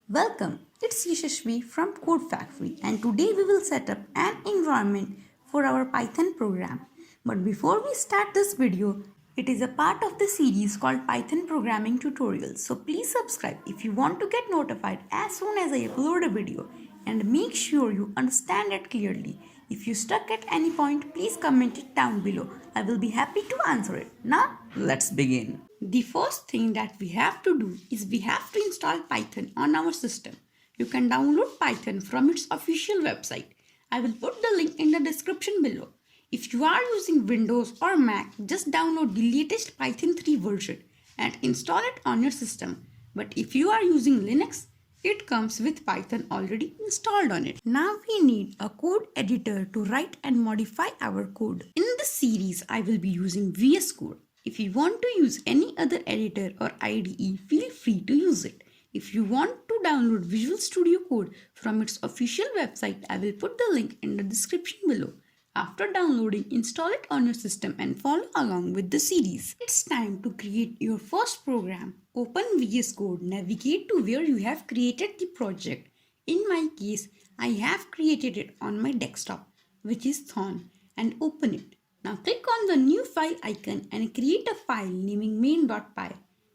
Welcome, it's Yashashvi from CodeFactory and today we will set up an environment for our Python program. But before we start this video, it is a part of the series called Python Programming Tutorials. So please subscribe if you want to get notified as soon as I upload a video and make sure you understand it clearly. If you stuck at any point, please comment it down below. I will be happy to answer it. Now, let's begin. The first thing that we have to do is we have to install Python on our system. You can download Python from its official website. I will put the link in the description below. If you are using Windows or Mac, just download the latest Python 3 version and install it on your system. But if you are using Linux, it comes with Python already installed on it. Now we need a code editor to write and modify our code. In this series, I will be using VS Code. If you want to use any other editor or IDE, feel free to use it. If you want to download Visual Studio Code from its official website, I will put the link in the description below. After downloading, install it on your system and follow along with the series. It's time to create your first program. Open VS Code, navigate to where you have created the project. In my case, I have created it on my desktop, which is Thorn, and open it. Now click on the new file icon and create a file naming main.py.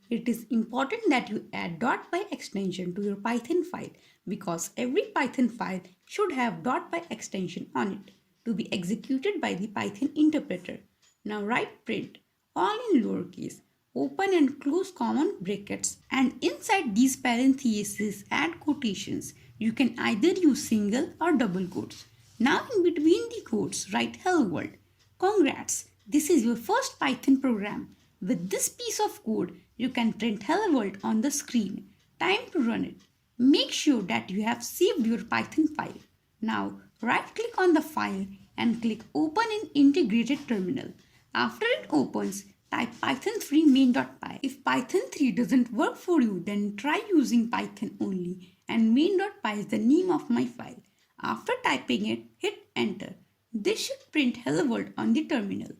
It is important that you add .py extension to your Python file because every Python file should have .py extension on it to be executed by the Python interpreter. Now write print, all in lowercase, open and close common brackets, and inside these parentheses add quotations. You can either use single or double quotes. Now in between the quotes write HelloWorld. Congrats, this is your first Python program. With this piece of code, you can print Hello World on the screen. Time to run it. Make sure that you have saved your Python file. Now, right-click on the file and click Open in Integrated Terminal. After it opens, type python3 main.py. If Python 3 doesn't work for you, then try using Python only, and main.py is the name of my file. After typing it, hit Enter. This should print Hello World on the terminal.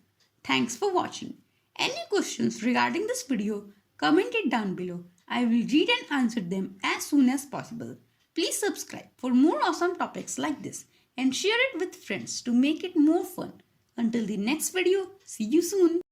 Thanks for watching. Any questions regarding this video, comment it down below. I will read and answer them as soon as possible. Please subscribe for more awesome topics like this and share it with friends to make it more fun. Until the next video, see you soon.